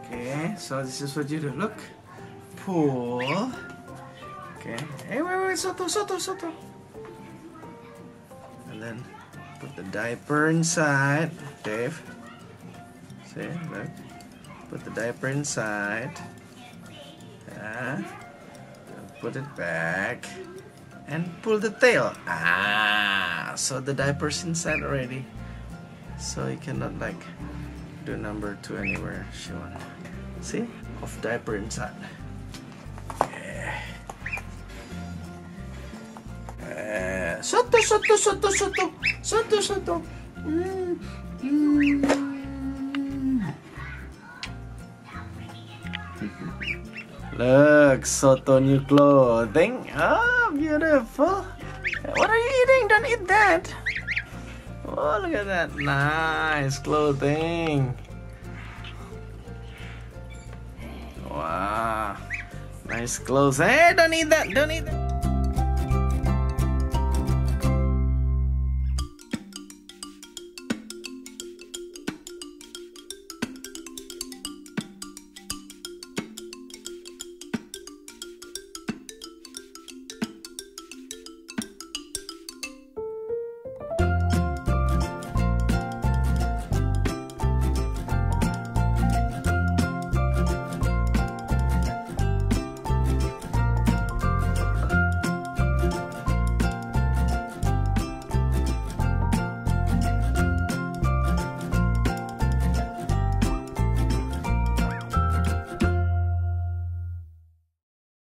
Okay, so this is what you do. Look, pull. Okay. Hey, wait, Soto. And then put the diaper inside, Dave. See, look. Put the diaper inside. Yeah. Put it back. And pull the tail. So the diaper's inside already. So you cannot like do number 2 anywhere she wants. See? Of diaper inside. Soto. Look, Soto new clothing. Oh, beautiful. What are you eating? Don't eat that. Oh, look at that. Nice clothing. Wow. Nice clothes. Hey, don't eat that. Don't eat that.